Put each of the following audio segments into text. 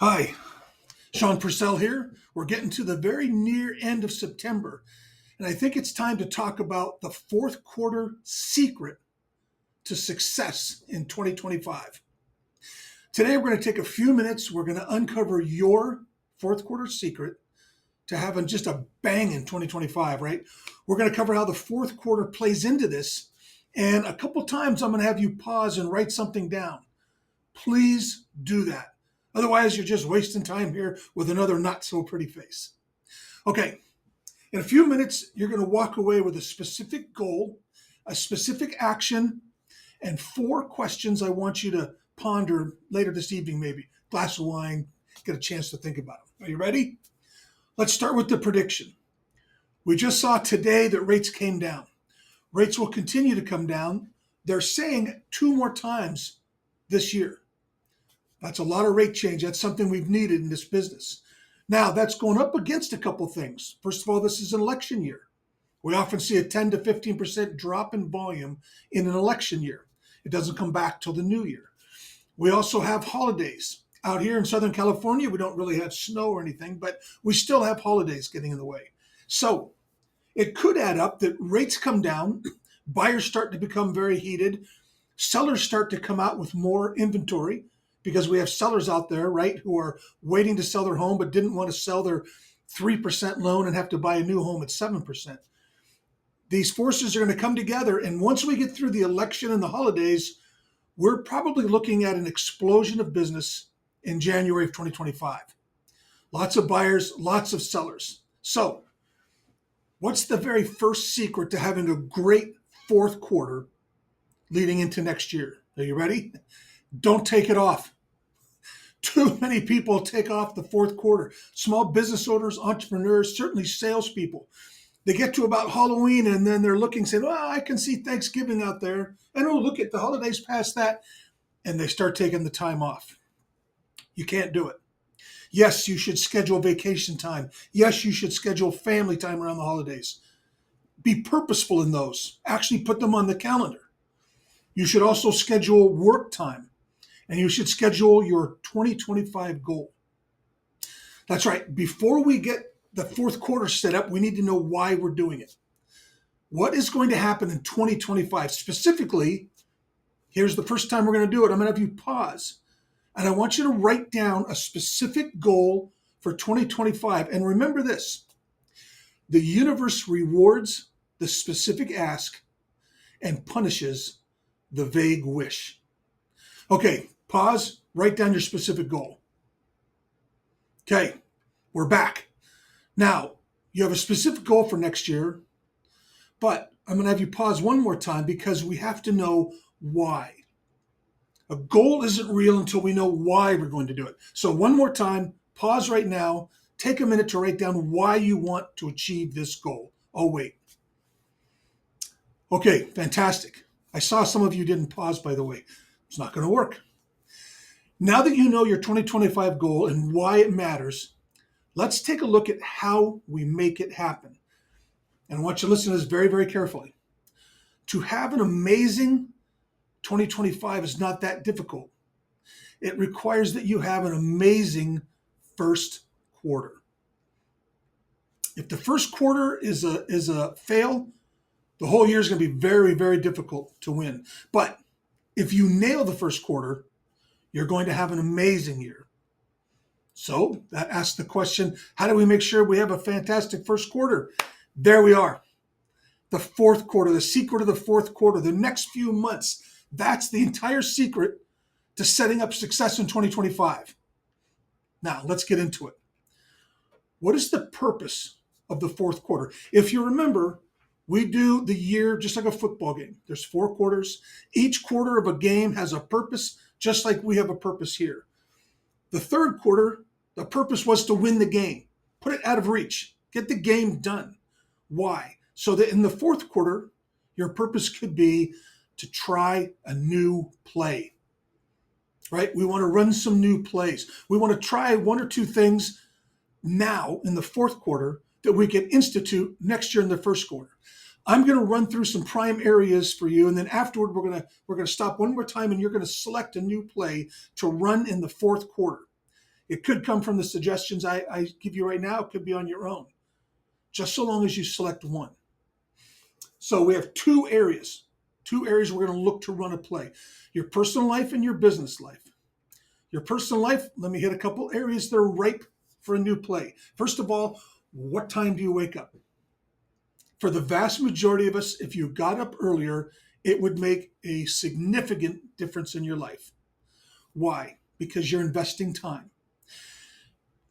Hi, Sean Purcell here. We're getting to the very near end of September, and I think it's time to talk about the fourth quarter secret to success in 2025. Today, we're going to take a few minutes. We're going to uncover your fourth quarter secret to having just a bang in 2025, right? We're going to cover how the fourth quarter plays into this, and a couple times I'm going to have you pause and write something down. Please do that. Otherwise, you're just wasting time here with another not so pretty face. Okay, in a few minutes, you're going to walk away with a specific goal, a specific action, and four questions I want you to ponder later this evening, maybe. Glass of wine, get a chance to think about them. Are you ready? Let's start with the prediction. We just saw today that rates came down. Rates will continue to come down. They're saying two more times this year. That's a lot of rate change. That's something we've needed in this business. Now, that's going up against a couple things. First of all, this is an election year. We often see a 10 to 15% drop in volume in an election year. It doesn't come back till the new year. We also have holidays. Out here in Southern California, we don't really have snow or anything, but we still have holidays getting in the way. So it could add up that rates come down, buyers start to become very heated, sellers start to come out with more inventory, because we have sellers out there, right, who are waiting to sell their home but didn't want to sell their 3% loan and have to buy a new home at 7%. These forces are going to come together, and once we get through the election and the holidays, we're probably looking at an explosion of business in January of 2025. Lots of buyers, lots of sellers. So, what's the very first secret to having a great fourth quarter leading into next year? Are you ready? Don't take it off. Too many people take off the fourth quarter. Small business owners, entrepreneurs, certainly salespeople. They get to about Halloween and then they're looking, saying, well, I can see Thanksgiving out there. And oh, look at the holidays past that. And they start taking the time off. You can't do it. Yes, you should schedule vacation time. Yes, you should schedule family time around the holidays. Be purposeful in those. Actually put them on the calendar. You should also schedule work time. And you should schedule your 2025 goal. That's right. Before we get the fourth quarter set up, we need to know why we're doing it. What is going to happen in 2025? Specifically, here's the first time we're going to do it. I'm going to have you pause. And I want you to write down a specific goal for 2025. And remember this: the universe rewards the specific ask and punishes the vague wish. Okay, pause, write down your specific goal. Okay, we're back. Now, you have a specific goal for next year, but I'm going to have you pause one more time because we have to know why. A goal isn't real until we know why we're going to do it. So one more time, pause right now, take a minute to write down why you want to achieve this goal. Oh, wait. Okay, fantastic. I saw some of you didn't pause, by the way. It's not going to work. Now that you know your 2025 goal and why it matters, let's take a look at how we make it happen. And I want you to listen to this very, very carefully. To have an amazing 2025 is not that difficult. It requires that you have an amazing first quarter. If the first quarter is a fail, the whole year is going to be very, very difficult to win. But if you nail the first quarter, you're going to have an amazing year. So that asks the question, how do we make sure we have a fantastic first quarter? There we are. The fourth quarter, the secret of the fourth quarter, the next few months, that's the entire secret to setting up success in 2025. Now, let's get into it. What is the purpose of the fourth quarter? If you remember, we do the year just like a football game. There's four quarters. Each quarter of a game has a purpose, just like we have a purpose here. The third quarter, the purpose was to win the game, put it out of reach, get the game done. Why? So that in the fourth quarter, your purpose could be to try a new play, right? We want to run some new plays. We want to try one or two things now in the fourth quarter that we can institute next year in the first quarter. I'm going to run through some prime areas for you, and then afterward we're going to stop one more time, and you're going to select a new play to run in the fourth quarter. It could come from the suggestions I give you right now. It could be on your own, just so long as you select one. So we have two areas we're going to look to run a play: your personal life and your business life. Your personal life, let me hit a couple areas that are ripe for a new play. First of all, what time do you wake up? For the vast majority of us, if you got up earlier, it would make a significant difference in your life. Why? Because you're investing time.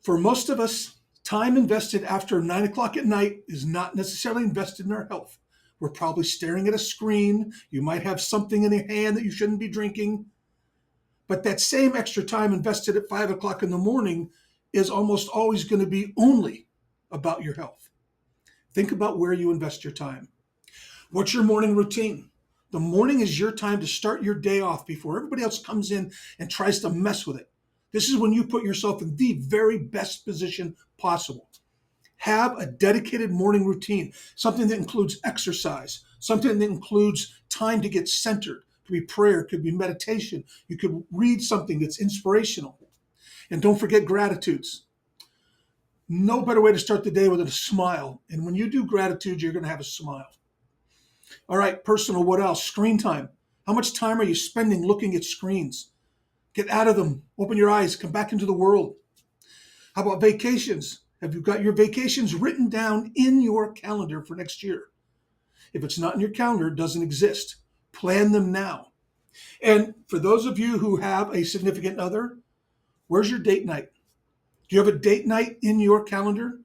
For most of us, time invested after 9 o'clock at night is not necessarily invested in our health. We're probably staring at a screen. You might have something in your hand that you shouldn't be drinking. But that same extra time invested at 5 o'clock in the morning is almost always going to be only about your health. Think about where you invest your time. What's your morning routine? The morning is your time to start your day off before everybody else comes in and tries to mess with it. This is when you put yourself in the very best position possible. Have a dedicated morning routine, something that includes exercise, something that includes time to get centered. It could be prayer, it could be meditation. You could read something that's inspirational. And don't forget gratitudes. No better way to start the day with a smile. And when you do gratitude, you're going to have a smile. All right, personal, what else? Screen time. How much time are you spending looking at screens? Get out of them. Open your eyes. Come back into the world. How about vacations? Have you got your vacations written down in your calendar for next year? If it's not in your calendar, it doesn't exist. Plan them now. And for those of you who have a significant other, where's your date night? Do you have a date night in your calendar?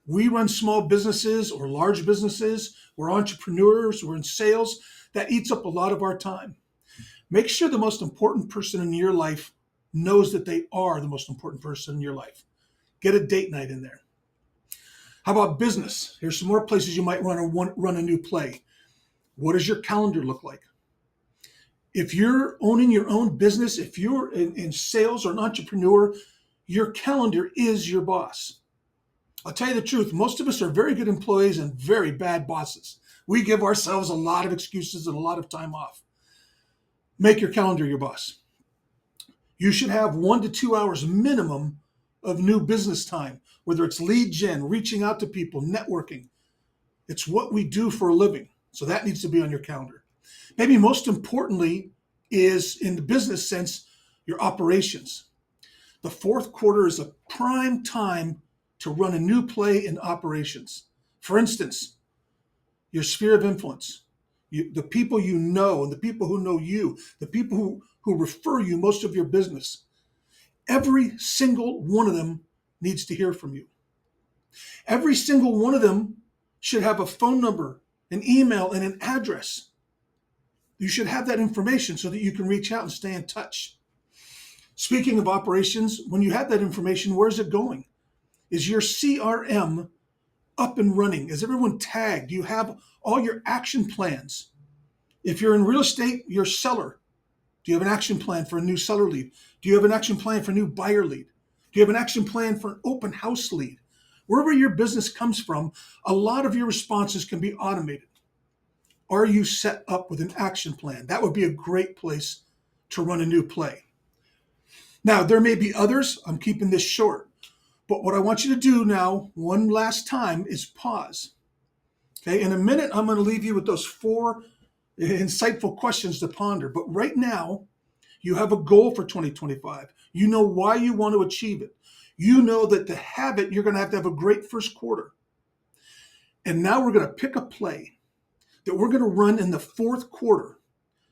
We run small businesses or large businesses. We're entrepreneurs. We're in sales. That eats up a lot of our time. Make sure the most important person in your life knows that they are the most important person in your life. Get a date night in there. How about business? Here's some more places you might run a new play. What does your calendar look like? If you're owning your own business, if you're in sales or an entrepreneur, your calendar is your boss. I'll tell you the truth, most of us are very good employees and very bad bosses. We give ourselves a lot of excuses and a lot of time off. Make your calendar your boss. You should have 1 to 2 hours minimum of new business time, whether it's lead gen, reaching out to people, networking. It's what we do for a living. So that needs to be on your calendar. Maybe most importantly is, in the business sense, your operations. The fourth quarter is a prime time to run a new play in operations. For instance, your sphere of influence, the people you know and the people who know you, the people who refer you most of your business. Every single one of them needs to hear from you. Every single one of them should have a phone number, an email, and an address. You should have that information so that you can reach out and stay in touch. Speaking of operations, when you have that information, where's it going? Is your CRM up and running? Is everyone tagged? Do you have all your action plans? If you're in real estate, you're a seller. Do you have an action plan for a new seller lead? Do you have an action plan for a new buyer lead? Do you have an action plan for an open house lead? Wherever your business comes from, a lot of your responses can be automated. Are you set up with an action plan? That would be a great place to run a new play. Now, there may be others. I'm keeping this short. But what I want you to do now, one last time, is pause. Okay, in a minute, I'm going to leave you with those 4 insightful questions to ponder. But right now, you have a goal for 2025. You know why you want to achieve it. You know that to have it, you're going to have a great first quarter. And now we're going to pick a play that we're going to run in the fourth quarter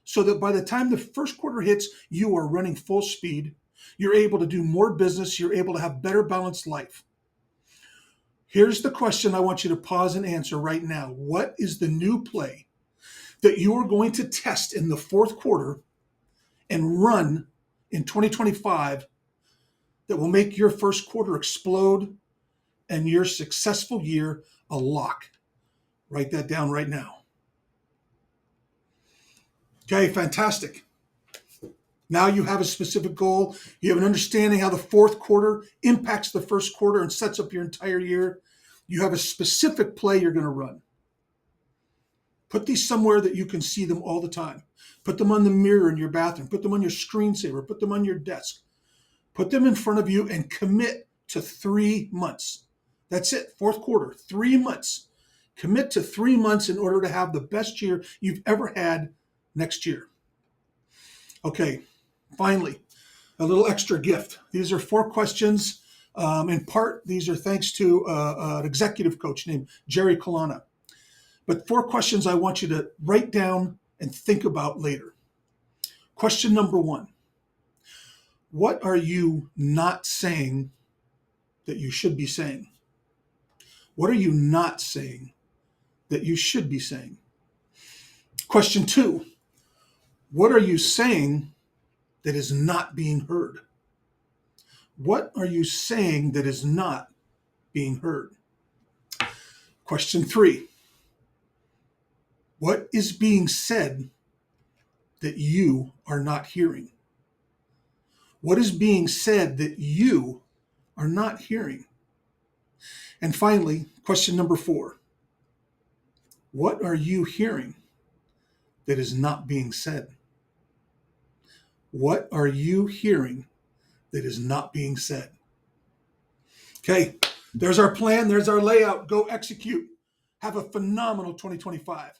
so that by the time the first quarter hits, you are running full speed. You're able to do more business. You're able to have better balanced life. Here's the question I want you to pause and answer right now. What is the new play that you are going to test in the fourth quarter and run in 2025 that will make your first quarter explode and your successful year a lock? Write that down right now. Okay, fantastic. Now you have a specific goal. You have an understanding how the fourth quarter impacts the first quarter and sets up your entire year. You have a specific play you're going to run. Put these somewhere that you can see them all the time. Put them on the mirror in your bathroom. Put them on your screensaver. Put them on your desk. Put them in front of you and commit to 3 months. That's it, fourth quarter, 3 months. Commit to 3 months in order to have the best year you've ever had next year. Okay, finally, a little extra gift. These are 4 questions. In part, these are thanks to an executive coach named Jerry Kalana. But 4 questions I want you to write down and think about later. Question number 1. What are you not saying that you should be saying? What are you not saying that you should be saying? Question 2. What are you saying that is not being heard? What are you saying that is not being heard? Question 3. What is being said that you are not hearing? What is being said that you are not hearing? And finally, question number 4. What are you hearing that is not being said? What are you hearing that is not being said? Okay, there's our plan. There's our layout. Go execute. Have a phenomenal 2025.